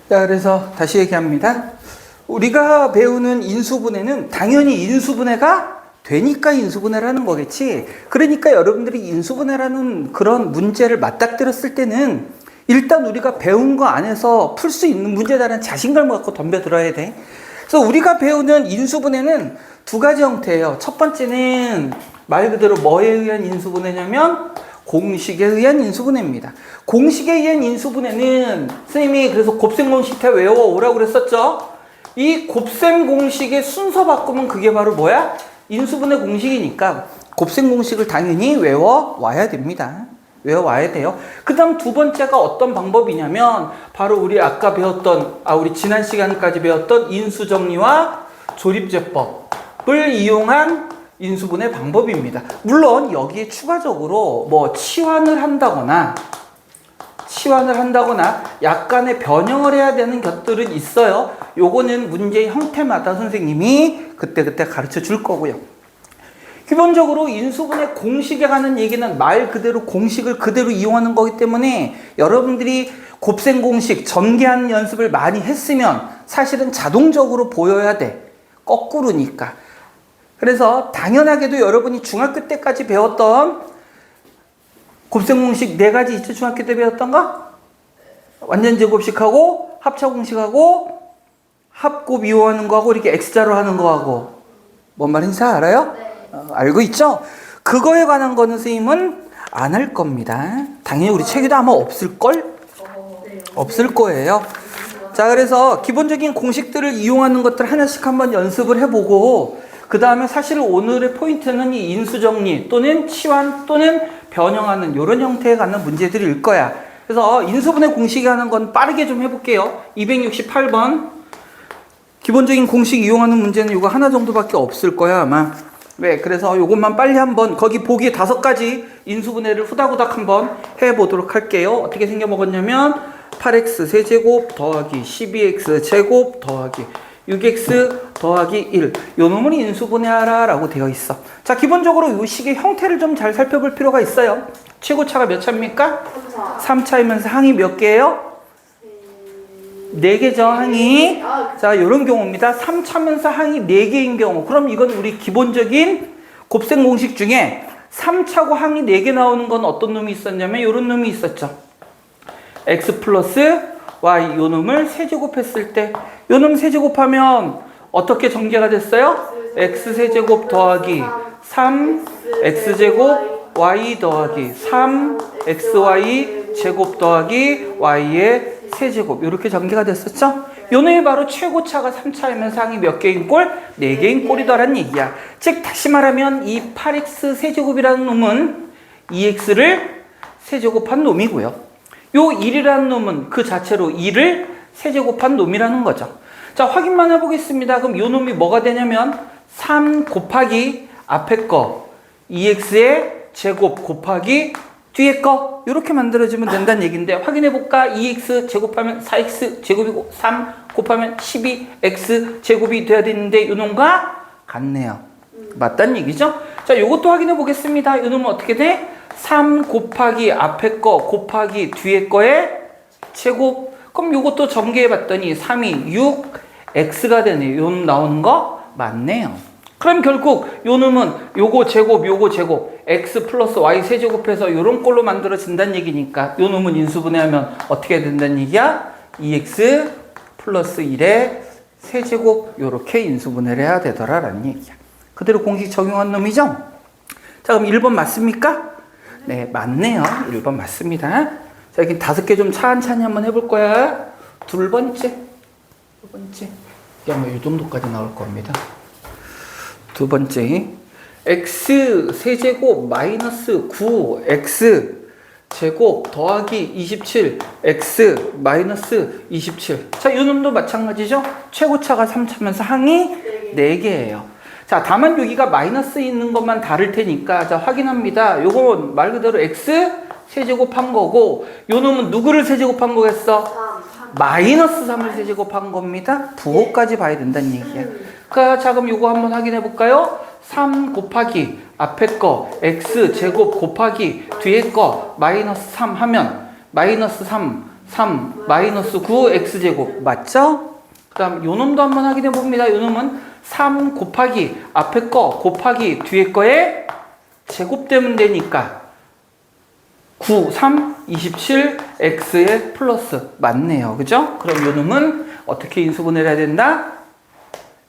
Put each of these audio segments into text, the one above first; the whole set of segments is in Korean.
자, 그래서 다시 얘기합니다. 우리가 배우는 인수분해는 당연히 인수분해가 되니까 인수분해라는 거겠지. 그러니까 여러분들이 인수분해라는 그런 문제를 맞닥뜨렸을 때는 일단 우리가 배운 거 안에서 풀 수 있는 문제다라는 자신감을 갖고 덤벼들어야 돼. 그래서 우리가 배우는 인수분해는 두 가지 형태예요. 첫 번째는 말 그대로 뭐에 의한 인수분해냐면 공식에 의한 인수분해입니다. 공식에 의한 인수분해는 선생님이 그래서 곱셈 공식 다 외워오라고 그랬었죠. 이 곱셈 공식의 순서 바꾸면 그게 바로 뭐야? 인수분해 공식이니까 곱셈 공식을 당연히 외워와야 됩니다. 외워와야 돼요. 그 다음 두 번째가 어떤 방법이냐면 바로 우리 아까 배웠던 우리 지난 시간까지 배웠던 인수정리와 조립제법을 이용한 인수분해 방법입니다. 물론 여기에 추가적으로 뭐 치환을 한다거나 약간의 변형을 해야 되는 것들은 있어요. 요거는 문제의 형태마다 선생님이 그때그때 가르쳐 줄 거고요. 기본적으로 인수분해 공식에 관한 얘기는 말 그대로 공식을 그대로 이용하는 거기 때문에 여러분들이 곱셈 공식 전개하는 연습을 많이 했으면 사실은 자동적으로 보여야 돼. 거꾸로니까. 그래서 당연하게도 여러분이 중학교 때까지 배웠던 곱셈 공식 4가지 있죠? 중학교 때 배웠던 거? 완전 제곱식하고 합차 공식하고 합곱 이용하는 거하고 이렇게 X자로 하는 거하고 뭔 말인지 다 알아요? 알고 있죠? 그거에 관한 거는 선생님은 안 할 겁니다. 당연히 우리 책에도 아마 없을걸? 없을 거예요. 자, 그래서 기본적인 공식들을 이용하는 것들 하나씩 한번 연습을 해보고 그 다음에 사실 오늘의 포인트는 이 인수정리 또는 치환 또는 변형하는 이런 형태에 관한 문제들일 거야. 그래서 인수분해 공식이 하는 건 빠르게 좀 해볼게요. 268번 기본적인 공식 이용하는 문제는 이거 하나 정도밖에 없을 거야 아마. 왜? 그래서 이것만 빨리 한번 거기 보기 5가지 인수분해를 후다후닥 한번 해보도록 할게요. 어떻게 생겨먹었냐면 8x 세제곱 더하기 12x 제곱 더하기 6x 더하기 1 요 놈을 인수분해하라 라고 되어 있어. 자, 기본적으로 이 식의 형태를 좀 잘 살펴볼 필요가 있어요. 최고차가 몇 차입니까? 3차이면서 항이 몇 개예요? 4개죠, 항이. 자, 요런 경우입니다. 3차면서 항이 4개인 경우. 그럼 이건 우리 기본적인 곱셈 공식 중에 3차고 항이 4개 나오는 건 어떤 놈이 있었냐면 요런 놈이 있었죠. x 플러스 y 요 놈을 세제곱했을 때 요 놈 세제곱하면 어떻게 전개가 됐어요? x 세제곱 더하기 3x제곱 y 더하기 3xy 제곱 더하기 y의 세제곱 이렇게 전개가 됐었죠? 요 놈이 바로 최고차가 3차이면서 항이 몇 개인 꼴? 4개인 꼴이더란 얘기야. 즉 다시 말하면 이 8x 세제곱이라는 놈은 2x를 세제곱한 놈이고요. 요 1이라는 놈은 그 자체로 2를 세제곱한 놈이라는 거죠. 자, 확인만 해보겠습니다. 그럼 요 놈이 뭐가 되냐면 3 곱하기 앞에 거 2x의 제곱 곱하기 뒤에 거 이렇게 만들어지면 된다는 얘기인데 확인해볼까? 2x 제곱하면 4x 제곱이고 3 곱하면 12x 제곱이 돼야 되는데 요 놈과 같네요. 맞다는 얘기죠? 자, 요것도 확인해 보겠습니다. 요 놈은 어떻게 돼? 3 곱하기 앞에 거 곱하기 뒤에 거의 제곱. 그럼 요것도 전개해 봤더니 3이 6x가 되네요. 요 놈 나오는 거 맞네요. 그럼 결국 요 놈은 요거 제곱 x 플러스 y 세제곱해서 요런 꼴로 만들어진다는 얘기니까 요 놈은 인수분해하면 어떻게 된다는 얘기야? 2x 플러스 1의 세제곱 요렇게 인수분해를 해야 되더라라는 얘기야. 그대로 공식 적용한 놈이죠? 자, 그럼 1번 맞습니까? 네, 맞네요. 1번 맞습니다. 자, 여기 5개 좀 차근차근히 한번 해볼 거야. 두 번째. 이게 아마 이 정도까지 나올 겁니다. 두 번째. x 세제곱 마이너스 9x 제곱 더하기 27 x 마이너스 27. 자, 이 놈도 마찬가지죠? 최고차가 3차면서 항이 4개예요. 자, 다만 여기가 마이너스 있는 것만 다를 테니까 자, 확인합니다. 요건 말 그대로 x 세제곱한 거고 요 놈은 누구를 세제곱한 거겠어? 마이너스 3을 세제곱한 겁니다. 부호까지 봐야 된다는 얘기야. 자, 그럼 요거 한번 확인해 볼까요? 3 곱하기 앞에 거 x 제곱 곱하기 뒤에 거 마이너스 3 하면 마이너스 3 3 마이너스 9 x제곱 맞죠? 그 다음 요 놈도 한번 확인해 봅니다. 요 놈은 3 곱하기 앞에 거 곱하기 뒤에 거에 제곱되면 되니까 9, 3, 27, x의 플러스 맞네요. 그죠? 그럼 요 놈은 어떻게 인수분해를 해야 된다?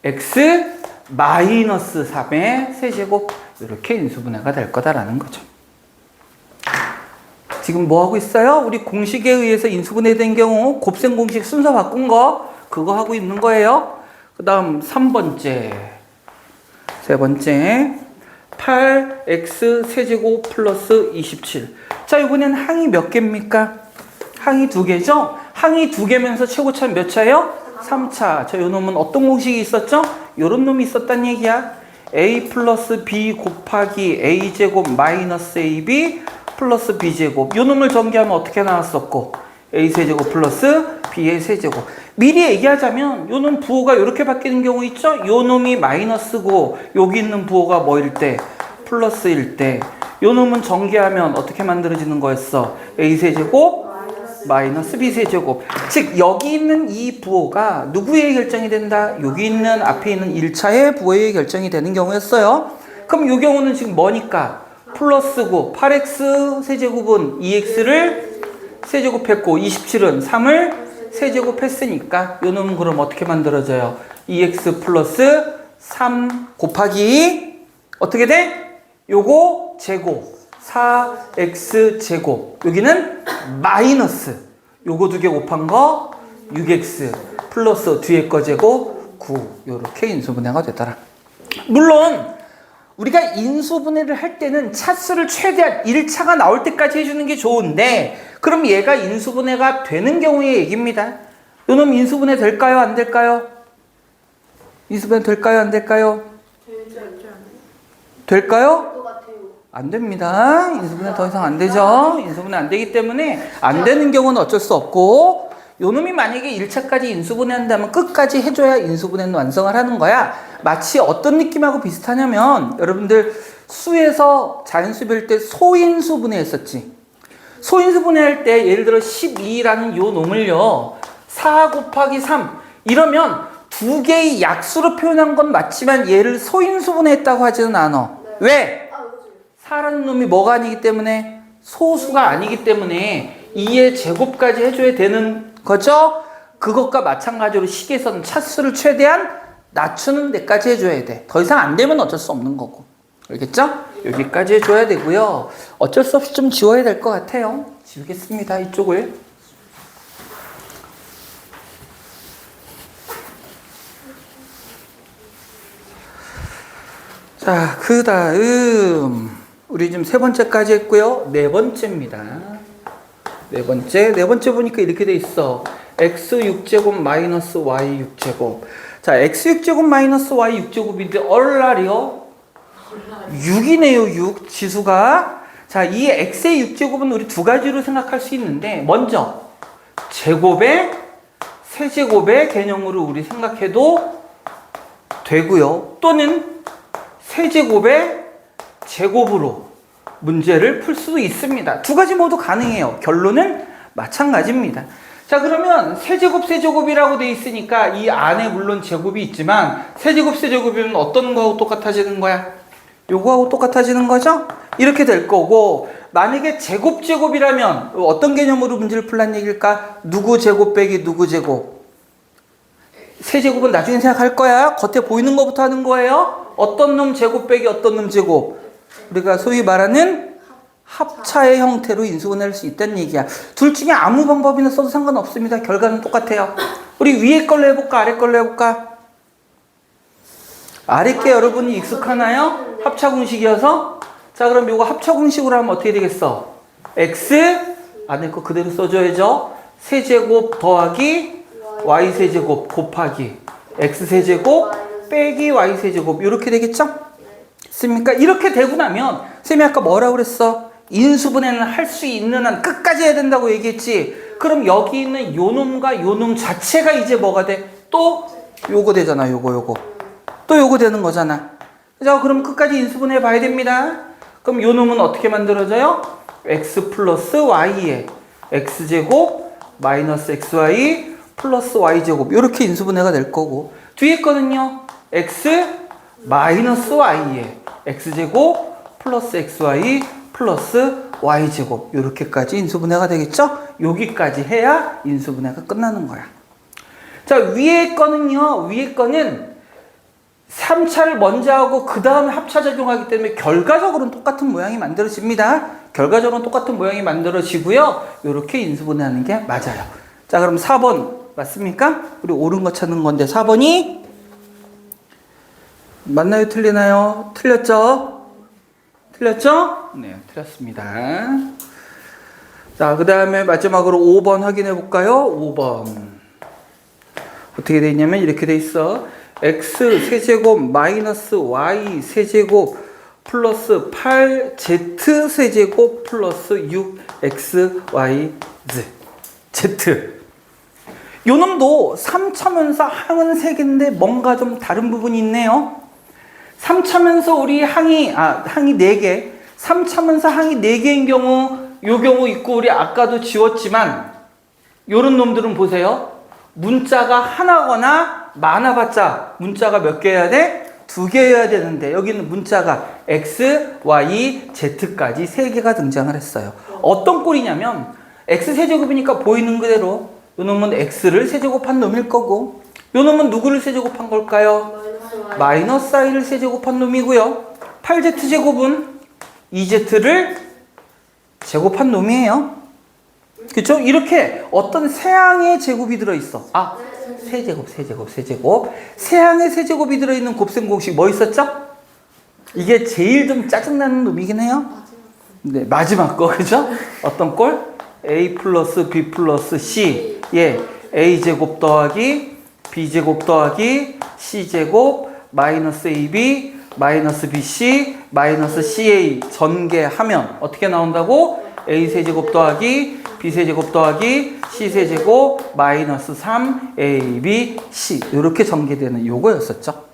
x 마이너스 3의 세제곱 이렇게 인수분해가 될 거다라는 거죠. 지금 뭐 하고 있어요? 우리 공식에 의해서 인수분해된 경우 곱셈 공식 순서 바꾼 거 그거 하고 있는 거예요. 그 다음 3번째 세 번째 8x 세제곱 플러스 27. 자, 이번엔 항이 몇 개입니까? 항이 2개죠? 항이 2개면서 최고차는 몇 차예요? 3차. 자, 요 놈은 어떤 공식이 있었죠? 요런 놈이 있었단 얘기야. a 플러스 b 곱하기 a제곱 마이너스 ab 플러스 b제곱. 요 놈을 전개하면 어떻게 나왔었고? a 세제곱 플러스 b의 세제곱. 미리 얘기하자면 요 놈 부호가 이렇게 바뀌는 경우 있죠? 요 놈이 마이너스고 여기 있는 부호가 뭐일 때? 플러스일 때. 요 놈은 전개하면 어떻게 만들어지는 거였어? a 세제곱 마이너스 b 세제곱. 즉 여기 있는 이 부호가 누구의 결정이 된다? 여기 있는 앞에 있는 1차의 부호의 결정이 되는 경우였어요. 그럼 요 경우는 지금 뭐니까? 플러스고 8x 세제곱은 2x를 세제곱했고 27은 3을 세제곱했으니까 요 놈은 그럼 어떻게 만들어져요? 2x 플러스 3 곱하기 어떻게 돼? 요거 제곱 4x 제곱 여기는 마이너스 요거 2개 곱한 거 6x 플러스 뒤에 거 제곱 9 요렇게 인수분해가 되더라. 물론 우리가 인수분해를 할 때는 차수를 최대한 1차가 나올 때까지 해주는 게 좋은데 그럼 얘가 인수분해가 되는 경우의 얘기입니다. 요놈 인수분해 될까요? 안 될까요? 인수분해 될까요? 안 될까요? 될까요? 안 됩니다. 인수분해 더 이상 안 되죠. 인수분해 안 되기 때문에 안 되는 경우는 어쩔 수 없고 요놈이 만약에 1차까지 인수분해 한다면 끝까지 해줘야 인수분해는 완성을 하는 거야. 마치 어떤 느낌하고 비슷하냐면 여러분들 수에서 자연수 배울 때 소인수분해 했었지. 소인수분해 할 때 예를 들어 12라는 요 놈을요 4 곱하기 3 이러면 두 개의 약수로 표현한 건 맞지만 얘를 소인수분해 했다고 하지는 않아. 왜? 4라는 놈이 뭐가 아니기 때문에 소수가 아니기 때문에 2의 제곱까지 해줘야 되는 거죠? 그것과 마찬가지로 식에서는 차수를 최대한 낮추는 데까지 해줘야 돼. 더 이상 안 되면 어쩔 수 없는 거고. 알겠죠? 여기까지 해줘야 되고요. 어쩔 수 없이 좀 지워야 될 것 같아요. 지우겠습니다. 이쪽을. 자, 그 다음 우리 지금 세 번째까지 했고요. 네 번째입니다. 네 번째 보니까 이렇게 돼 있어. x 6제곱 마이너스 y 6제곱. 자, x 6제곱 마이너스 y 6제곱인데 얼라리요? 6이네요. 6 지수가. 자, 이 x의 6제곱은 우리 두 가지로 생각할 수 있는데 먼저 제곱의 세제곱의 개념으로 우리 생각해도 되고요. 또는 세제곱의 제곱으로 문제를 풀 수도 있습니다. 두 가지 모두 가능해요. 결론은 마찬가지입니다. 자, 그러면 세제곱이라고 돼 있으니까 이 안에 물론 제곱이 있지만 세제곱이면 어떤 거하고 똑같아지는 거야? 요거하고 똑같아지는 거죠? 이렇게 될 거고 만약에 제곱이라면 어떤 개념으로 문제를 풀란 얘기일까? 누구 제곱 빼기 누구 제곱. 세제곱은 나중에 생각할 거야. 겉에 보이는 것부터 하는 거예요. 어떤 놈 제곱 빼기 어떤 놈 제곱. 우리가 소위 말하는 합차의 형태로 인수분해할 수 있다는 얘기야. 둘 중에 아무 방법이나 써도 상관없습니다. 결과는 똑같아요. 우리 위에 걸로 해볼까? 아래 걸로 해볼까? 아래 게 여러분이 익숙하나요? 합차 공식이어서. 자, 그럼 이거 합차 공식으로 하면 어떻게 되겠어? x 안에 거 그대로 써줘야죠. 세제곱 더하기 y 세제곱 곱하기 x 세제곱 빼기 y 세제곱 이렇게 되겠죠? 있습니까? 이렇게 되고 나면 쌤이 아까 뭐라고 그랬어? 인수분해는 할 수 있는 한 끝까지 해야 된다고 얘기했지. 그럼 여기 있는 요 놈과 요 놈 자체가 이제 뭐가 돼? 또 요거 되잖아. 요거 또 요거 되는 거잖아. 자, 그럼 끝까지 인수분해 봐야 됩니다. 그럼 요 놈은 어떻게 만들어져요? x 플러스 y에 x제곱 마이너스 xy 플러스 y제곱 이렇게 인수분해가 될 거고 뒤에 거는요 x 마이너스 y에 x제곱 플러스 xy 플러스 y제곱 이렇게까지 인수분해가 되겠죠? 여기까지 해야 인수분해가 끝나는 거야. 자, 위에 거는요. 위에 거는 3차를 먼저 하고 그 다음에 합차작용하기 때문에 결과적으로는 똑같은 모양이 만들어집니다. 결과적으로는 똑같은 모양이 만들어지고요. 이렇게 인수분해하는 게 맞아요. 자, 그럼 4번 맞습니까? 우리 옳은 거 찾는 건데 4번이 맞나요? 틀리나요? 틀렸죠? 틀렸죠? 네, 틀렸습니다. 자, 그 다음에 마지막으로 5번 확인해 볼까요? 5번. 어떻게 돼 있냐면 이렇게 돼 있어. x 세제곱 마이너스 y 세제곱 플러스 8z 세제곱 플러스 6xy z. 요 놈도 3차면서 항은 3개인데 뭔가 좀 다른 부분이 있네요. 3차면서 우리 항이 4개. 3차면서 항이 4개인 경우 요 경우 있고 우리 아까도 지웠지만 요런 놈들은 보세요. 문자가 하나거나 많아봤자 문자가 몇 개여야 돼? 2개여야 되는데 여기는 문자가 x, y, z까지 3개가 등장을 했어요. 어떤 꼴이냐면 x 세제곱이니까 보이는 그대로 요 놈은 x를 세제곱한 놈일 거고 요 놈은 누구를 세제곱한 걸까요? 마이너스 i를 세제곱한 놈이고요. 8z제곱은 2z를 제곱한 놈이에요. 그쵸? 이렇게 어떤 세항의 제곱이 들어있어. 세제곱. 세항의 세제곱이 들어있는 곱셈 공식 뭐 있었죠? 이게 제일 좀 짜증나는 놈이긴 해요. 네, 마지막 거, 그죠? 어떤 꼴? a 플러스 b 플러스 c. 예, a제곱 더하기 b제곱 더하기 c제곱 마이너스 ab 마이너스 bc 마이너스 ca 전개하면 어떻게 나온다고? a 세제곱 더하기 b 세제곱 더하기 c 세제곱 마이너스 3ab c 이렇게 전개되는 요거였었죠.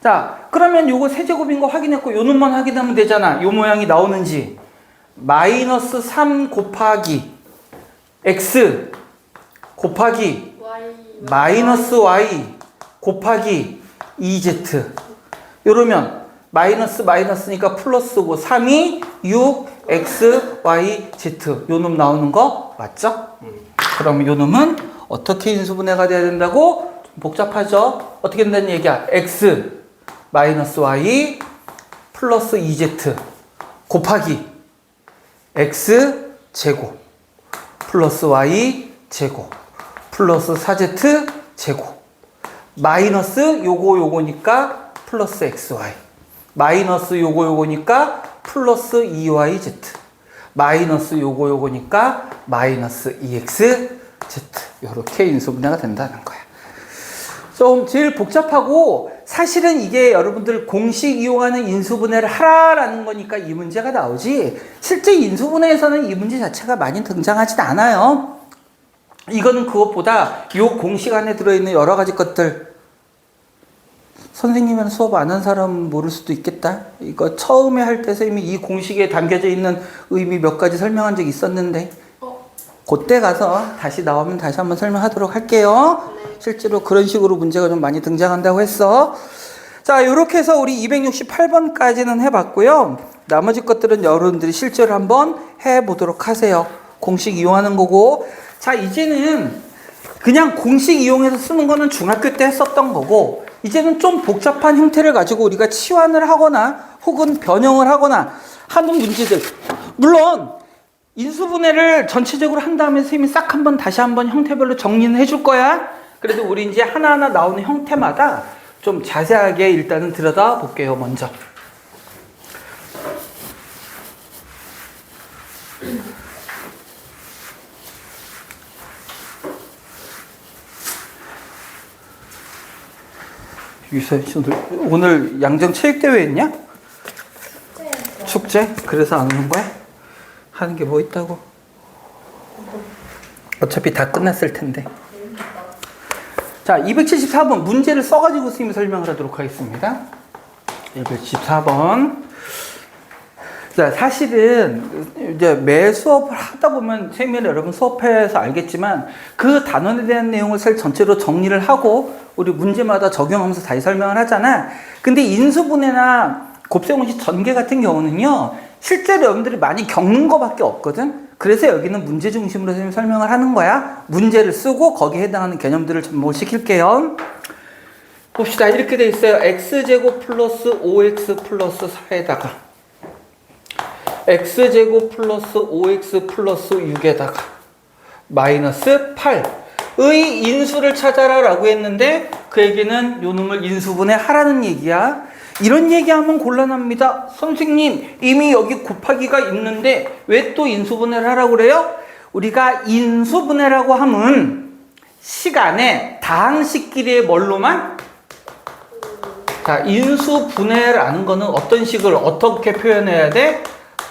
자, 그러면 요거 세제곱인 거 확인했고 요 놈만 확인하면 되잖아. 요 모양이 나오는지. 마이너스 3 곱하기 x 곱하기 마이너스 y 곱하기 2z 이러면 마이너스니까 플러스고 3이 6 x, y, z 요 놈 나오는 거 맞죠? 그럼 요 놈은 어떻게 인수분해가 돼야 된다고? 좀 복잡하죠? 어떻게 된다는 얘기야? x 마이너스 y 플러스 2z 곱하기 x 제곱 플러스 y 제곱 플러스 4z 제곱 마이너스 요거니까 플러스 xy 마이너스 요거니까 플러스 2yz 마이너스 요거니까 마이너스 2xz 이렇게 인수분해가 된다는 거야. 좀 제일 복잡하고 사실은 이게 여러분들 공식 이용하는 인수분해를 하라라는 거니까 이 문제가 나오지 실제 인수분해에서는 이 문제 자체가 많이 등장하진 않아요. 이거는 그것보다 이 공식 안에 들어있는 여러 가지 것들 선생님은 수업 안 한 사람은 모를 수도 있겠다. 이거 처음에 할 때 선생님이 이 공식에 담겨져 있는 의미 몇 가지 설명한 적이 있었는데 그때 가서 다시 나오면 다시 한번 설명하도록 할게요. 실제로 그런 식으로 문제가 좀 많이 등장한다고 했어. 자, 이렇게 해서 우리 268번까지는 해봤고요. 나머지 것들은 여러분들이 실제로 한번 해보도록 하세요. 공식 이용하는 거고. 자, 이제는 그냥 공식 이용해서 쓰는 거는 중학교 때 했었던 거고 이제는 좀 복잡한 형태를 가지고 우리가 치환을 하거나 혹은 변형을 하거나 하는 문제들. 물론 인수분해를 전체적으로 한 다음에 선생님이 싹 한번 다시 한번 형태별로 정리는 해줄 거야. 그래도 우리 이제 하나하나 나오는 형태마다 좀 자세하게 일단은 들여다 볼게요. 먼저 유선 씨 오늘 양정 체육대회 했냐? 축제? 그래서 안 오는 거야? 하는 게 뭐 있다고? 어차피 다 끝났을 텐데. 자, 274번 문제를 써가지고 선생님이 설명을 하도록 하겠습니다. 274번 자, 사실은 이제 매 수업을 하다 보면 세미를 여러분 수업해서 알겠지만 그 단원에 대한 내용을 전체로 정리를 하고 우리 문제마다 적용하면서 다시 설명을 하잖아. 근데 인수분해나 곱셈공식 전개 같은 경우는요, 실제로 여러분들이 많이 겪는 거밖에 없거든. 그래서 여기는 문제 중심으로 선생님이 설명을 하는 거야. 문제를 쓰고 거기에 해당하는 개념들을 접목을 시킬게요. 봅시다. 이렇게 돼 있어요. x제곱 플러스 5x 플러스 4에다가 x제곱 플러스 5x 플러스 6에다가 마이너스 8의 인수를 찾아라 라고 했는데 그 얘기는 요 놈을 인수분해 하라는 얘기야. 이런 얘기하면 곤란합니다. 선생님 이미 여기 곱하기가 있는데 왜 또 인수분해를 하라고 그래요? 우리가 인수분해라고 하면 시간에 다항식끼리의 뭘로만? 자, 인수분해라는 거는 어떤 식을 어떻게 표현해야 돼?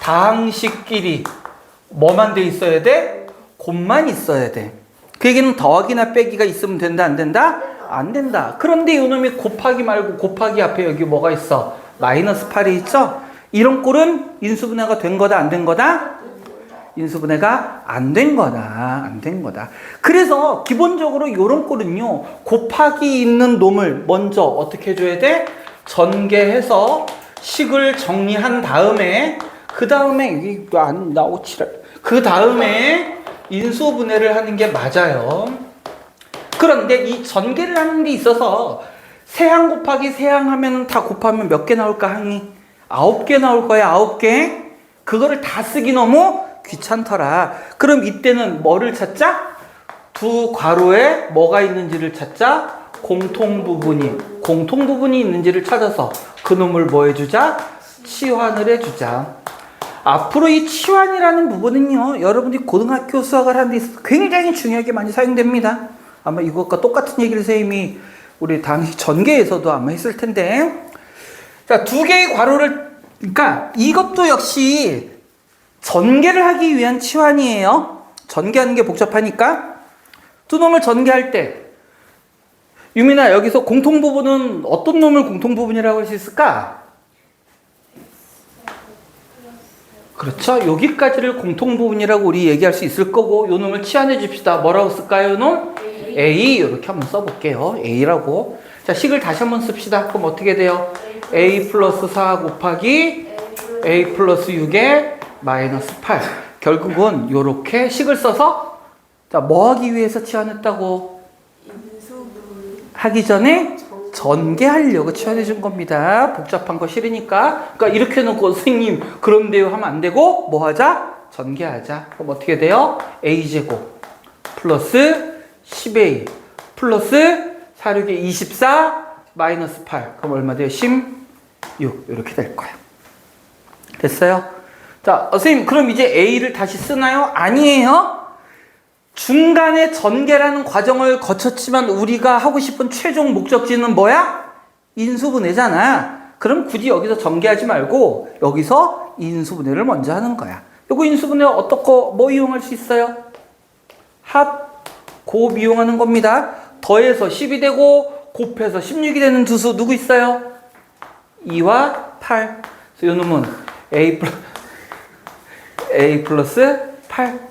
다항식끼리 뭐만 돼 있어야 돼? 곱만 있어야 돼. 그 얘기는 더하기나 빼기가 있으면 된다 안 된다? 안 된다. 그런데 이놈이 곱하기 말고 곱하기 앞에 여기 뭐가 있어? 마이너스 8이 있죠? 이런 꼴은 인수분해가 된 거다 안 된 거다? 인수분해가 안 된 거다. 안 된 거다. 그래서 기본적으로 이런 꼴은요, 곱하기 있는 놈을 먼저 어떻게 해줘야 돼? 전개해서 식을 정리한 다음에 그 다음에 여기 안 나오지라. 그 다음에 인수분해를 하는 게 맞아요. 그런데 이 전개를 하는 데 있어서 세항 곱하기 세항 하면 다 곱하면 몇 개 나올까 항이? 9개 나올 거야. 9개. 그거를 다 쓰기 너무 귀찮더라. 그럼 이때는 뭐를 찾자? 두 괄호에 뭐가 있는지를 찾자. 공통부분이 있는지를 찾아서 그놈을 뭐 해주자? 치환을 해주자. 앞으로 이 치환이라는 부분은요, 여러분들이 고등학교 수학을 하는 데 있어서 굉장히 중요하게 많이 사용됩니다. 아마 이것과 똑같은 얘기를 선생님이 우리 당시 전개에서도 아마 했을 텐데. 자, 두 개의 괄호를, 그러니까 이것도 역시 전개를 하기 위한 치환이에요. 전개하는 게 복잡하니까. 두 놈을 전개할 때, 유민아, 여기서 공통부분은 어떤 놈을 공통부분이라고 할 수 있을까? 그렇죠. 여기까지를 공통부분이라고 우리 얘기할 수 있을 거고, 요 놈을 치환해 줍시다. 뭐라고 쓸까요, 요 놈? A. 이렇게 한번 써볼게요. A라고. 자, 식을 다시 한번 씁시다. 그럼 어떻게 돼요? A 플러스 4 곱하기 A 플러스 6에 마이너스 8. 결국은 요렇게 식을 써서, 자, 뭐 하기 위해서 치환했다고? 하기 전에 전개하려고 치환해 준 겁니다. 복잡한 거 싫으니까. 그러니까 이렇게 놓고 선생님 그런데요 하면 안 되고 뭐 하자? 전개하자. 그럼 어떻게 돼요? A제곱 플러스 10A 플러스 4, 6에 24 마이너스 8. 그럼 얼마 돼요? 16. 이렇게 될 거야. 됐어요? 자, 선생님 그럼 이제 A를 다시 쓰나요? 아니에요. 중간에 전개라는 과정을 거쳤지만 우리가 하고 싶은 최종 목적지는 뭐야? 인수분해잖아. 그럼 굳이 여기서 전개하지 말고 여기서 인수분해를 먼저 하는 거야. 요거 인수분해 어떻게 뭐 이용할 수 있어요? 합, 곱 이용하는 겁니다. 더해서 10이 되고 곱해서 16이 되는 두 수 누구 있어요? 2와 8. 그래서 요 놈은 A 플러스 8.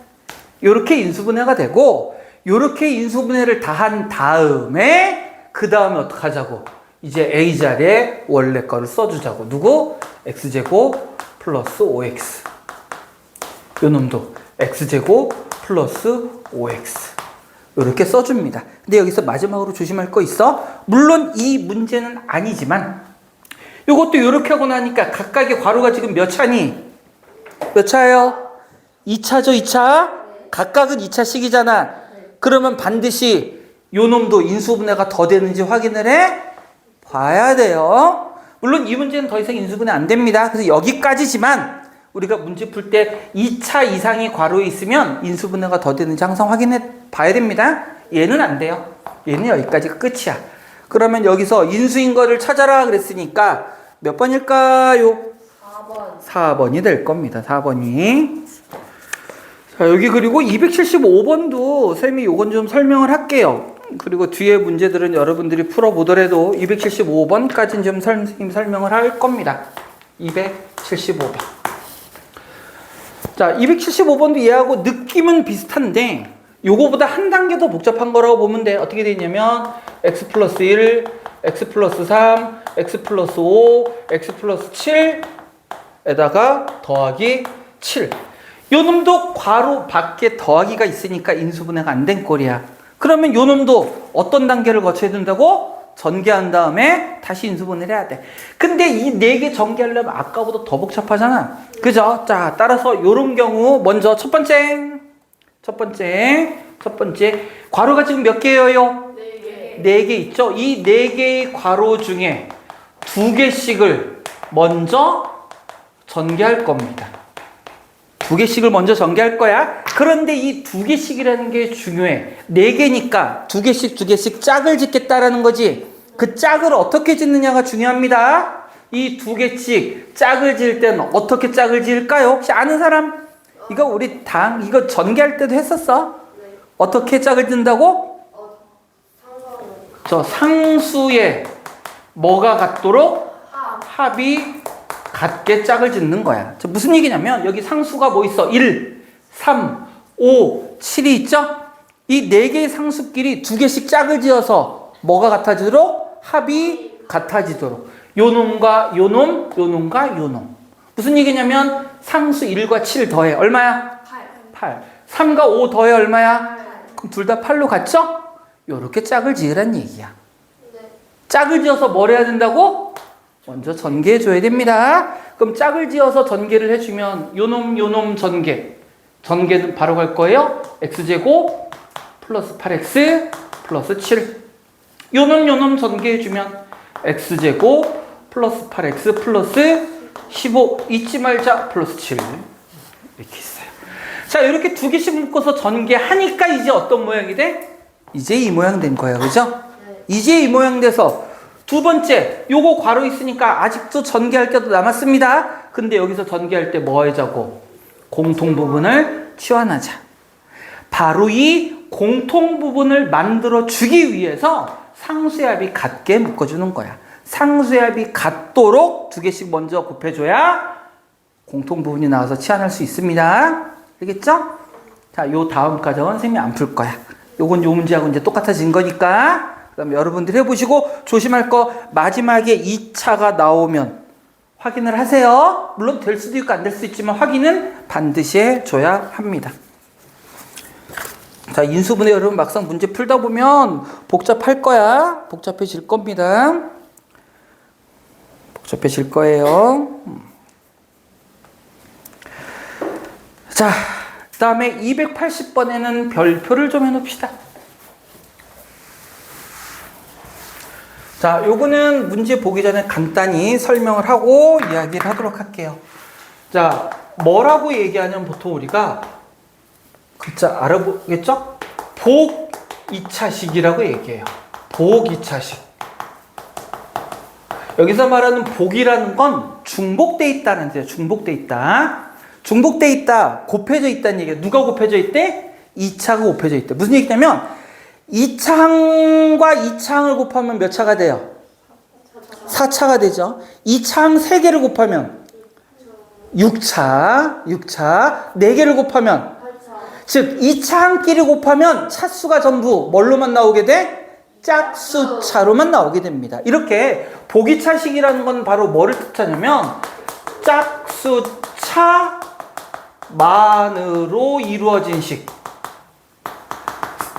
요렇게 인수분해가 되고, 요렇게 인수분해를 다 한 다음에 그 다음에 어떻게 하자고? 이제 A 자리에 원래 거를 써주자고. 누구? X제곱 플러스 5X. 요 놈도 X제곱 플러스 5X. 요렇게 써줍니다. 근데 여기서 마지막으로 조심할 거 있어? 물론 이 문제는 아니지만 요것도 요렇게 하고 나니까 각각의 괄호가 지금 몇 차니? 몇 차예요? 2차죠, 2차? 각각은 2차씩이잖아. 그러면 반드시 요 놈도 인수분해가 더 되는지 확인을 해 봐야 돼요. 물론 이 문제는 더 이상 인수분해 안 됩니다. 그래서 여기까지지만 우리가 문제 풀 때 2차 이상의 괄호에 있으면 인수분해가 더 되는지 항상 확인해 봐야 됩니다. 얘는 안 돼요. 얘는 여기까지가 끝이야. 그러면 여기서 인수인 거를 찾아라 그랬으니까 몇 번일까요? 4번. 4번이 될 겁니다. 4번이. 자, 여기 그리고 275번도 쌤이 요건 좀 설명을 할게요. 그리고 뒤에 문제들은 여러분들이 풀어보더라도 275번까지는 좀 선생님 설명을 할 겁니다. 275번. 자, 275번도 얘하고 느낌은 비슷한데 요거보다 한 단계 더 복잡한 거라고 보면 돼. 어떻게 되냐면 x 플러스 1, x 플러스 3, x 플러스 5, x 플러스 7에다가 더하기 7. 요 놈도 괄호 밖에 더하기가 있으니까 인수분해가 안 된 꼴이야. 그러면 요 놈도 어떤 단계를 거쳐야 된다고? 전개한 다음에 다시 인수분해를 해야 돼. 근데 이 4개 전개하려면 아까보다 더 복잡하잖아. 그죠? 자, 따라서 요런 경우 먼저 첫 번째 괄호가 지금 몇 개예요? 4개 있죠? 이 4개의 괄호 중에 2개씩을 먼저 전개할 겁니다. 2개씩을 먼저 전개할 거야. 그런데 이 2개씩이라는 게 중요해. 4개니까 2개씩 짝을 짓겠다라는 거지. 그 짝을 어떻게 짓느냐가 중요합니다. 이 2개씩 짝을 지을 때는 어떻게 짝을 지을까요? 혹시 아는 사람? 이거 우리 이거 전개할 때도 했었어. 어떻게 짝을 짓는다고? 저 상수에 뭐가 같도록 합이 같게 짝을 짓는 거야. 저 무슨 얘기냐면 여기 상수가 뭐 있어? 1, 3, 5, 7이 있죠? 이 4개의 상수끼리 2개씩 짝을 지어서 뭐가 같아지도록? 합이 같아지도록. 요 놈과 요 놈, 요 놈과 요 놈. 무슨 얘기냐면 상수 1과 7 더해. 얼마야? 8. 3과 5 더해 얼마야? 그럼 둘 다 8로 같죠? 요렇게 짝을 지으란 얘기야. 짝을 지어서 뭘 해야 된다고? 먼저 전개해 줘야 됩니다. 그럼 짝을 지어서 전개를 해주면 요놈 전개는 바로 갈 거예요. x제곱 플러스 8x 플러스 7. 요놈 전개해주면 x제곱 플러스 8x 플러스 15 잊지 말자 플러스 7 이렇게 있어요. 자, 이렇게 2개씩 묶어서 전개하니까 이제 어떤 모양이 돼? 이제 이 모양 된 거예요. 그죠? 이제 이 모양 돼서 두 번째, 요거 괄호 있으니까 아직도 전개할 때도 남았습니다. 근데 여기서 전개할 때 뭐 하자고? 공통 부분을 치환하자. 바로 이 공통 부분을 만들어 주기 위해서 상수의 합이 같게 묶어주는 거야. 상수의 합이 같도록 2개씩 먼저 곱해줘야 공통 부분이 나와서 치환할 수 있습니다. 알겠죠? 자, 요 다음 과정은 선생님이 안 풀 거야. 요건 요 문제하고 이제 똑같아진 거니까. 그럼 여러분들이 해보시고 조심할 거 마지막에 2차가 나오면 확인을 하세요. 물론 될 수도 있고 안 될 수도 있지만 확인은 반드시 해줘야 합니다. 자, 인수분해 여러분 막상 문제 풀다 보면 복잡할 거야. 복잡해질 겁니다. 복잡해질 거예요. 자, 그 다음에 280번에는 별표를 좀 해놓읍시다. 자, 요거는 문제 보기 전에 간단히 설명을 하고 이야기를 하도록 할게요. 자, 뭐라고 얘기하냐면 보통 우리가 글자 알아보겠죠? 복 2차식이라고 얘기해요. 복 2차식. 여기서 말하는 복이라는 건 중복돼 있다는 뜻이에요. 중복돼 있다. 중복돼 있다. 곱해져 있다는 얘기예요. 누가 곱해져 있대? 2차가 곱해져 있다. 무슨 얘기냐면 2차항과 2차항을 곱하면 몇 차가 돼요? 4차가 되죠. 2차항 3개를 곱하면 6차. 4개를 곱하면 즉 2차항끼리 곱하면 차수가 전부 뭘로만 나오게 돼? 짝수차로만 나오게 됩니다. 이렇게 보기차식이라는 건 바로 뭐를 뜻하냐면 짝수차만으로 이루어진 식.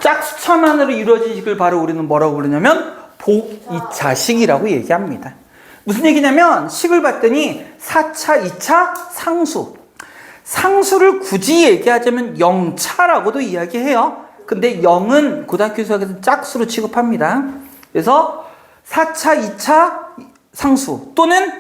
짝수차만으로 이루어진 식을 바로 우리는 뭐라고 부르냐면 복 2차식이라고 얘기합니다. 무슨 얘기냐면 식을 봤더니 4차, 2차, 상수. 상수를 굳이 얘기하자면 0차라고도 이야기해요. 근데 0은 고등학교 수학에서는 짝수로 취급합니다. 그래서 4차, 2차 상수 또는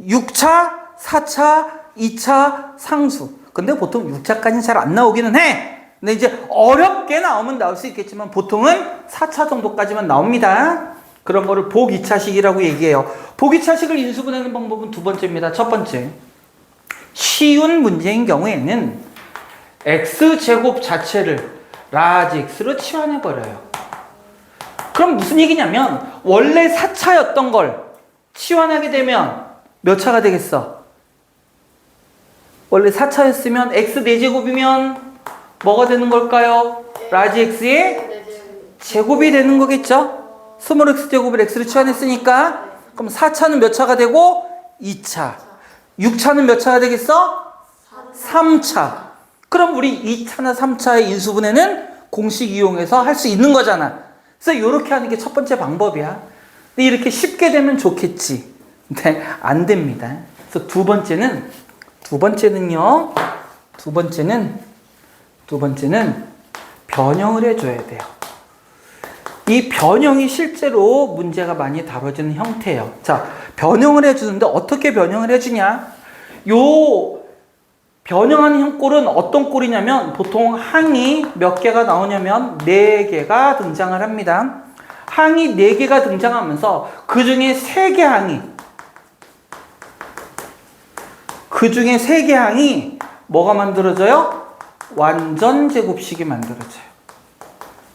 6차, 4차, 2차 상수. 근데 보통 6차까지는 잘 안 나오기는 해. 근데 이제 어렵게 나오면 나올 수 있겠지만 보통은 4차 정도까지만 나옵니다. 그런 거를 복 2차식이라고 얘기해요. 복 2차식을 인수분해하는 방법은 두 번째입니다. 첫 번째, 쉬운 문제인 경우에는 x제곱 자체를 라지 x로 치환해버려요. 그럼 무슨 얘기냐면 원래 4차였던 걸 치환하게 되면 몇 차가 되겠어? 원래 4차였으면 x 4제곱이면 뭐가 되는 걸까요? 라지 x의 제곱이 되는 거겠죠? 스몰 x 제곱을 x로 치환했으니까 그럼 4차는 몇 차가 되고? 2차. 6차는 몇 차가 되겠어? 3차. 그럼 우리 2차나 3차의 인수분해는 공식 이용해서 할 수 있는 거잖아. 그래서 이렇게 하는 게 첫 번째 방법이야. 근데 이렇게 쉽게 되면 좋겠지. 근데 안 됩니다. 그래서 두 번째는 변형을 해줘야 돼요. 이 변형이 실제로 문제가 많이 다뤄지는 형태예요. 자, 변형을 해주는데 어떻게 변형을 해주냐? 요 변형하는 형꼴은 어떤 꼴이냐면 보통 항이 몇 개가 나오냐면 4개가 등장을 합니다. 항이 4개가 등장하면서 그 중에 3개 항이 뭐가 만들어져요? 완전 제곱식이 만들어져요.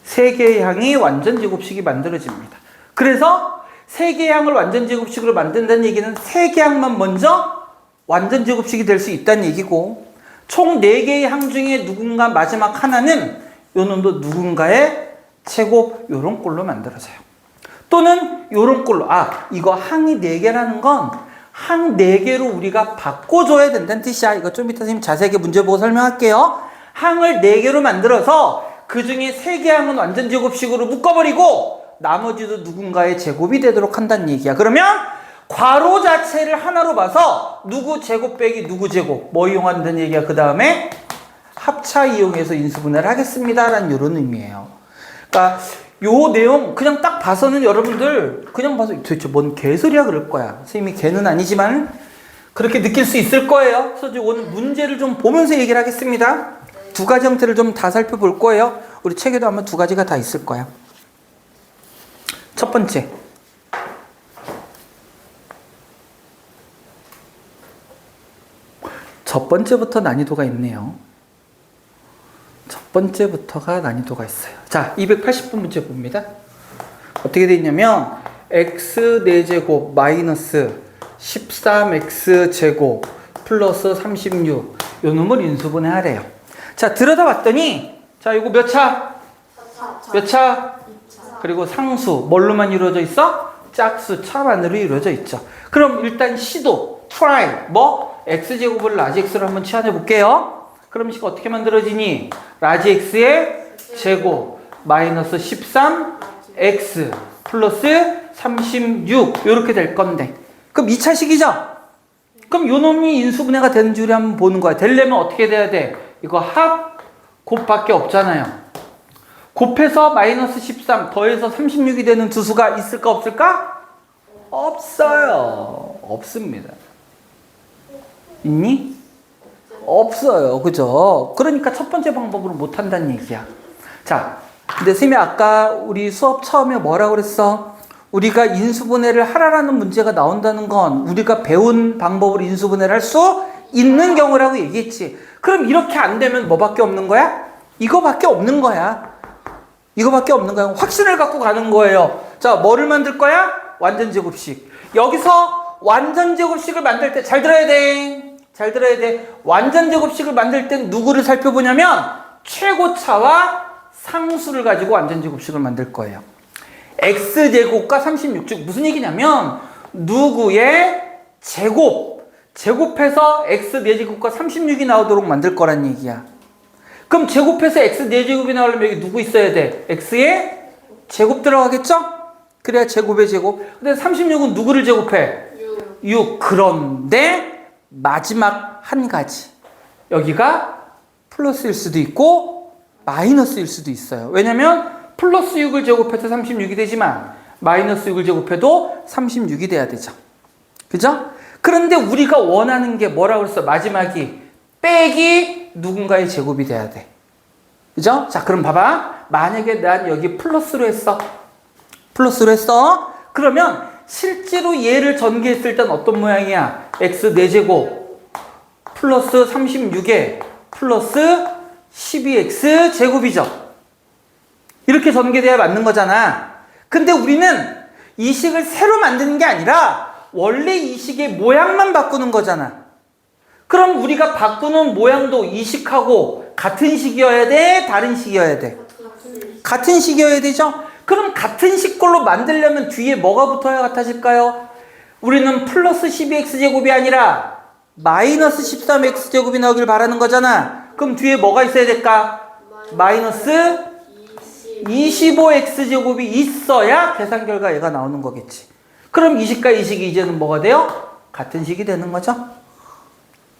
3개의 항이 완전 제곱식이 만들어집니다. 그래서 3개의 항을 완전 제곱식으로 만든다는 얘기는 3개 항만 먼저 완전 제곱식이 될 수 있다는 얘기고, 총 4개의 항 중에 누군가 마지막 하나는 요 놈도 누군가의 제곱, 요런 꼴로 만들어져요. 또는 요런 꼴로, 이거 항이 4개라는 건 항 4개로 우리가 바꿔줘야 된다는 뜻이야. 이거 좀 이따 선생님 자세하게 문제 보고 설명할게요. 항을 4개로 만들어서 그 중에 3개 항은 완전 제곱식으로 묶어버리고 나머지도 누군가의 제곱이 되도록 한다는 얘기야. 그러면 괄호 자체를 하나로 봐서 누구 제곱 빼기 누구 제곱 뭐 이용한다는 얘기야. 그 다음에 합차 이용해서 인수분해를 하겠습니다 라는 이런 의미예요. 그러니까 요 내용 그냥 딱 봐서는 여러분들 그냥 봐서 도대체 뭔 개소리야 그럴 거야. 선생님이 개는 아니지만 그렇게 느낄 수 있을 거예요. 그래서 오늘 문제를 좀 보면서 얘기를 하겠습니다. 두 가지 형태를 좀 다 살펴볼 거예요. 우리 책에도 아마 2가지가 다 있을 거야. 첫 번째, 첫 번째부터 난이도가 있네요. 첫 번째부터가 난이도가 있어요. 자, 280번 문제 봅니다. 어떻게 돼 있냐면 x 4제곱 마이너스 13x제곱 플러스 36 요 놈을 인수분해 하래요. 자, 들여다봤더니 자, 이거 몇 차? 몇 차? 2차. 그리고 상수 뭘로만 이루어져 있어? 짝수 차만으로 이루어져 있죠. 그럼 일단 시도 try x제곱을 라지 x로 한번 치환해 볼게요. 그럼 이거 어떻게 만들어지니? 라지 x의 제곱 마이너스 13x 플러스 36 이렇게 될 건데, 그럼 2차식이죠? 그럼 요 놈이 인수분해가 되는지 우리 한번 보는 거야. 되려면 어떻게 돼야 돼? 이거 합 곱밖에 없잖아요. 곱해서 마이너스 13 더해서 36이 되는 두 수가 있을까 없을까? 없어요. 없습니다. 있니? 없어요. 그죠? 그러니까 첫 번째 방법으로 못 한다는 얘기야. 자, 근데 선생님이 아까 우리 수업 처음에 뭐라고 그랬어? 우리가 인수분해를 하라라는 문제가 나온다는 건 우리가 배운 방법으로 인수분해를 할 수 있는 경우라고 얘기했지. 그럼 이렇게 안 되면 뭐밖에 없는 거야? 이거밖에 없는 거야. 이거밖에 없는 거야. 확신을 갖고 가는 거예요. 자, 뭐를 만들 거야? 완전 제곱식. 여기서 완전 제곱식을 만들 때 잘 들어야 돼. 잘 들어야 돼. 완전 제곱식을 만들 땐 누구를 살펴보냐면 최고차와 상수를 가지고 완전 제곱식을 만들 거예요. x제곱과 36즉 무슨 얘기냐면 누구의 제곱해서 x 4제곱과 36이 나오도록 만들 거란 얘기야. 그럼 제곱해서 x 4제곱이 나오려면 여기 누구 있어야 돼? x의 제곱 들어가겠죠? 그래야 제곱의 제곱. 근데 36은 누구를 제곱해? 6. 그런데 마지막 한 가지, 여기가 플러스일 수도 있고 마이너스일 수도 있어요. 왜냐면 플러스 6을 제곱해서 36이 되지만 마이너스 6을 제곱해도 36이 돼야 되죠. 그죠? 그런데 우리가 원하는 게 뭐라고 그랬어? 마지막이 빼기 누군가의 제곱이 돼야 돼. 그죠? 자, 그럼 봐봐. 만약에 난 여기 플러스로 했어. 그러면 실제로 얘를 전개했을 땐 어떤 모양이야? x 4제곱 플러스 36에 플러스 12x 제곱이죠. 이렇게 전개돼야 맞는 거잖아. 근데 우리는 이 식을 새로 만드는 게 아니라 원래 이 식의 모양만 바꾸는 거잖아. 그럼 우리가 바꾸는 모양도 이 식하고 같은 식이어야 돼? 다른 식이어야 돼? 같은 식이어야 되죠? 그럼 같은 식 걸로 만들려면 뒤에 뭐가 붙어야 같아질까요? 우리는 플러스 12x제곱이 아니라 마이너스 13x제곱이 나오길 바라는 거잖아. 그럼 뒤에 뭐가 있어야 될까? 마이너스 25x제곱이 있어야 계산 결과 얘가 나오는 거겠지. 그럼 이 식과 이 식이 이제는 뭐가 돼요? 같은 식이 되는 거죠.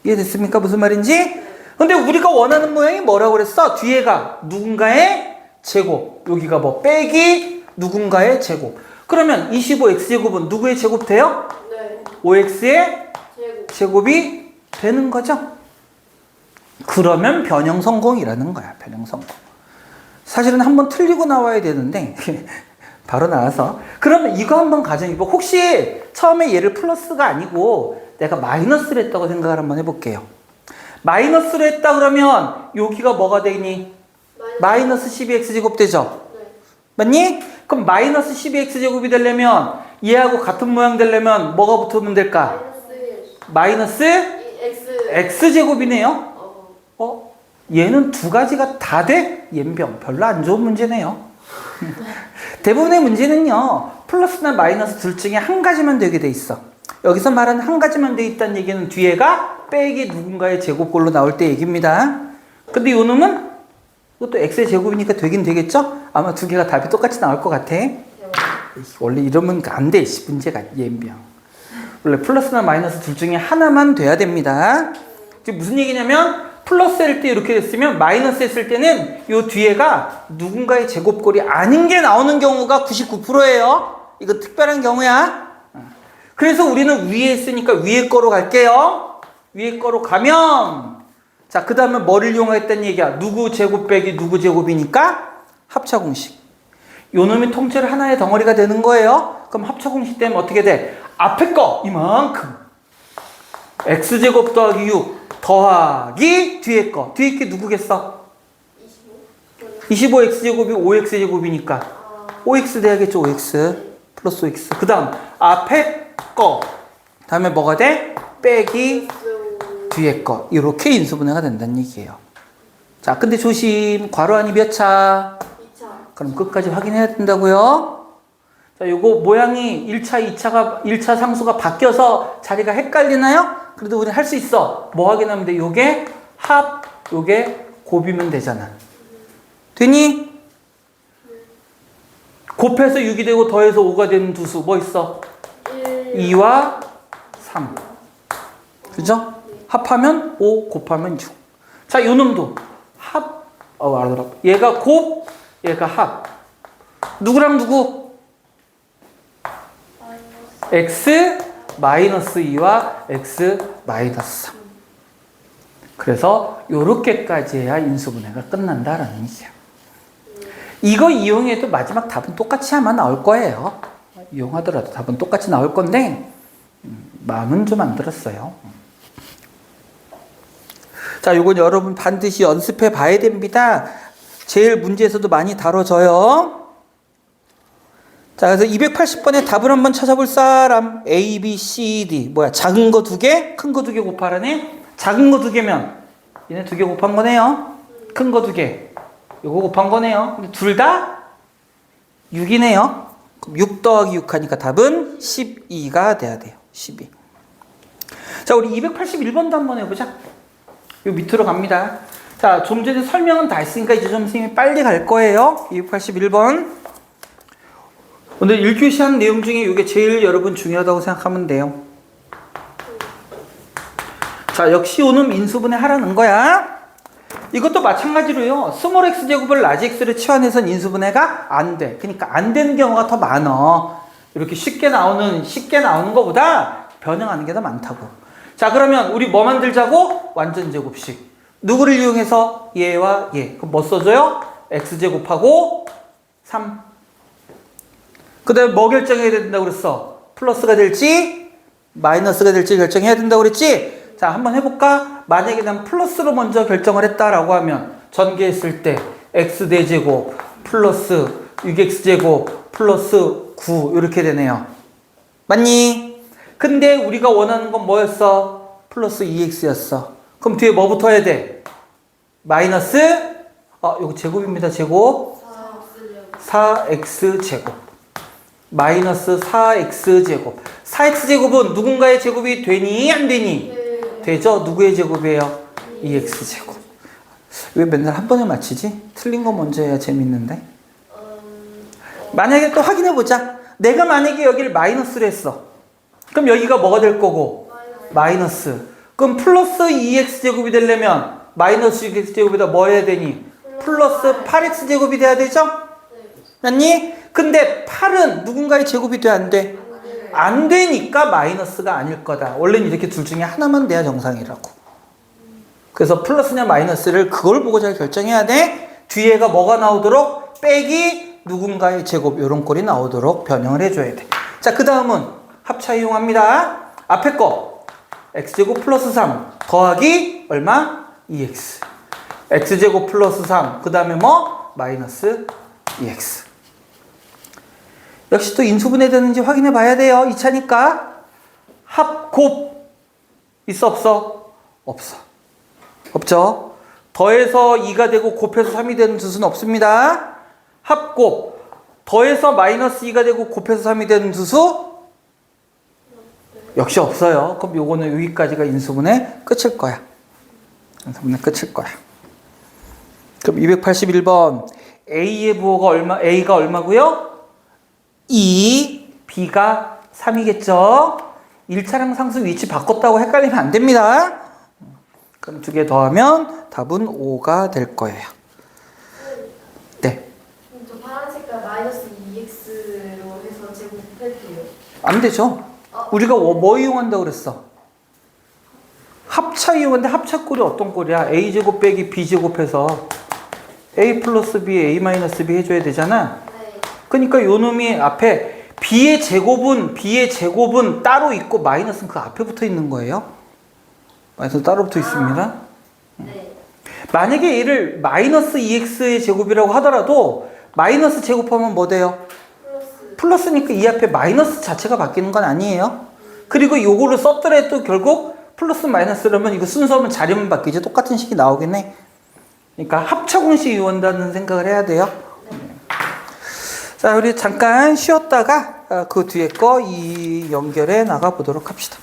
이해됐습니까? 무슨 말인지? 근데 우리가 원하는 모양이 뭐라고 그랬어? 뒤에가 누군가의 제곱, 여기가 뭐 빼기 누군가의 제곱. 그러면 25x제곱은 누구의 제곱 돼요? 네. 5x의 제곱이 되는 거죠. 그러면 변형 성공이라는 거야. 변형 성공. 사실은 한번 틀리고 나와야 되는데 바로 나와서 그러면 이거 한번 가정해보고, 혹시 처음에 얘를 플러스가 아니고 내가 마이너스를 했다고 생각을 한번 해볼게요. 마이너스를 했다 그러면 여기가 뭐가 되니? 마이너스 12x제곱 되죠? 네. 맞니? 그럼 마이너스 12x제곱이 되려면 얘하고 같은 모양 되려면 뭐가 붙으면 될까? 마이너스 x제곱이네요. 얘는 두 가지가 다 돼? 얘는 별로 안 좋은 문제네요. 대부분의 문제는요, 플러스나 마이너스 둘 중에 한 가지만 되게 돼 있어. 여기서 말하는 한 가지만 돼 있다는 얘기는 뒤에가 빼기 누군가의 제곱꼴로 나올 때 얘기입니다. 근데 요 놈은 이것도 x의 제곱이니까 되긴 되겠죠? 아마 두 개가 답이 똑같이 나올 것 같아. 원래 이러면 안 돼, 문제가 얘는. 원래 플러스나 마이너스 둘 중에 하나만 돼야 됩니다. 지금 무슨 얘기냐면 플러스 할 때 이렇게 됐으면 마이너스 했을 때는 요 뒤에가 누군가의 제곱꼴이 아닌 게 나오는 경우가 99%예요. 이거 특별한 경우야. 그래서 우리는 위에 있으니까 위에 거로 갈게요. 위에 거로 가면, 자, 그 다음에 뭐를 이용하겠다는 얘기야? 누구 제곱 빼기 누구 제곱이니까 합차 공식. 요 놈이 통째로 하나의 덩어리가 되는 거예요. 그럼 합차 공식 때문에 어떻게 돼? 앞에 거 이만큼 x제곱 더하기 6 더하기 뒤에 거. 뒤에 게 누구겠어? 25x제곱이 5x제곱이니까 5x 돼야겠죠. 5x 플러스 5x. 그 다음 앞에 거 다음에 뭐가 돼? 빼기 뒤에 거. 이렇게 인수분해가 된다는 얘기예요. 자, 근데 조심. 괄호 안이 몇 차? 2차. 그럼 끝까지 확인해야 된다고요. 자, 요거 모양이 1차, 1차 상수가 바뀌어서 자리가 헷갈리나요? 그래도 우리는 할 수 있어. 뭐 확인하면 돼? 요게 합, 요게 곱이면 되잖아. 되니? 곱해서 6이 되고 더해서 5가 되는 두 수 뭐 있어? 2와 3. 그죠? 합하면 5, 곱하면 6. 자, 요 놈도 합, 알아들어. 얘가 곱, 얘가 합. 누구랑 누구? x 마이너스 2와 x 마이너스 3. 그래서 요렇게까지 해야 인수분해가 끝난다라는 얘기야. 이거 이용해도 마지막 답은 똑같이 아마 나올 거예요. 이용하더라도 답은 똑같이 나올 건데 마음은 좀 안 들었어요. 자, 요건 여러분 반드시 연습해 봐야 됩니다. 제일 문제에서도 많이 다뤄져요. 자, 그래서 280번의 답을 한번 찾아볼 사람. A, B, C, D. 뭐야? 작은 거 2개, 큰 거 2개 곱하라네? 작은 거 2개면 얘네 2개 곱한 거네요. 큰 거 2개. 요거 곱한 거네요. 근데 둘 다 6이네요. 그럼 6 더하기 6 하니까 답은 12가 돼야 돼요. 12. 자, 우리 281번도 한번 해보자. 요 밑으로 갑니다. 자, 좀 전에 설명은 다 했으니까 이제 좀 선생님이 빨리 갈 거예요. 281번. 오늘 1교시 한 내용 중에 이게 제일 여러분 중요하다고 생각하면 돼요. 자, 역시 오늘 인수분해 하라는 거야. 이것도 마찬가지로요. 스몰 x제곱을 라지 x를 치환해서는 인수분해가 안 돼. 그러니까 안 되는 경우가 더 많아. 이렇게 쉽게 나오는 것보다 변형하는 게 더 많다고. 자, 그러면 우리 뭐 만들자고? 완전 제곱식. 누구를 이용해서? 얘와 얘. 그럼 뭐 써줘요? x제곱하고 3. 그 다음에 뭐 결정해야 된다고 그랬어? 플러스가 될지 마이너스가 될지 결정해야 된다고 그랬지? 자, 한번 해볼까? 만약에 난 플러스로 먼저 결정을 했다라고 하면 전개했을 때 x 대제곱 플러스 6x제곱 플러스 9 이렇게 되네요. 맞니? 근데 우리가 원하는 건 뭐였어? 플러스 2x였어. 그럼 뒤에 뭐 붙어야 돼? 마이너스, 요거 제곱입니다. 제곱. 4x제곱. 마이너스 4x제곱. 4x제곱은 누군가의 제곱이 되니? 안 되니? 되죠? 누구의 제곱이에요? 2x제곱. 왜 맨날 한 번에 맞히지? 틀린 거 먼저 해야 재밌는데. 만약에 또 확인해보자. 내가 만약에 여기를 마이너스를 했어. 그럼 여기가 뭐가 될 거고? 마이너스. 그럼 플러스 2x제곱이 되려면 마이너스 6x제곱에다 뭐 해야 되니? 플러스 8x제곱이 돼야 되죠? 맞니? 근데 8은 누군가의 제곱이 돼? 안 돼? 안 되니까 마이너스가 아닐 거다. 원래는 이렇게 둘 중에 하나만 돼야 정상이라고. 그래서 플러스냐 마이너스를 그걸 보고 잘 결정해야 돼. 뒤에가 뭐가 나오도록 빼기 누군가의 제곱 이런 꼴이 나오도록 변형을 해줘야 돼. 자, 그 다음은 합차 이용합니다. 앞에 거 x제곱 플러스 3 더하기 얼마? 2x. x제곱 플러스 3 그 다음에 뭐? 마이너스 2x. 역시 또 인수분해 되는지 확인해 봐야 돼요. 2차니까 합곱 있어 없어? 없어. 없죠. 더해서 2가 되고 곱해서 3이 되는 수는 없습니다. 합곱 더해서 마이너스 2가 되고 곱해서 3이 되는 수수 역시 없어요. 그럼 요거는 여기까지가 인수분해 끝일 거야. 인수분해 끝일 거야. 그럼 281번 A의 부호가 얼마? A가 얼마고요? 2, B가 3이겠죠? 1차량 상수 위치 바꿨다고 헷갈리면 안 됩니다. 그럼 두 개 더하면 답은 5가 될 거예요. 네. 저 파란 색깔 마이너스 2x로 해서 제곱할게요. 안 되죠. 우리가 뭐 이용한다고 그랬어? 합차 이용하는데 합차 꼴이 어떤 꼴이야? a제곱 빼기 b제곱해서 a 플러스 b, a 마이너스 b 해줘야 되잖아. 네. 그러니까 요 놈이 앞에 b의 제곱은 따로 있고 마이너스는 그 앞에 붙어 있는 거예요. 마이너스 따로 붙어 있습니다. 네. 만약에 얘를 마이너스 2x의 제곱이라고 하더라도 마이너스 제곱하면 뭐 돼요? 플러스니까 이 앞에 마이너스 자체가 바뀌는 건 아니에요. 그리고 요거를 썼더라도 결국 플러스 마이너스라면 이거 순서면 자리만 바뀌지 똑같은 식이 나오긴 해. 그러니까 합차공식 이용한다는 생각을 해야 돼요. 자, 우리 잠깐 쉬었다가 그 뒤에 거 이 연결해 나가 보도록 합시다.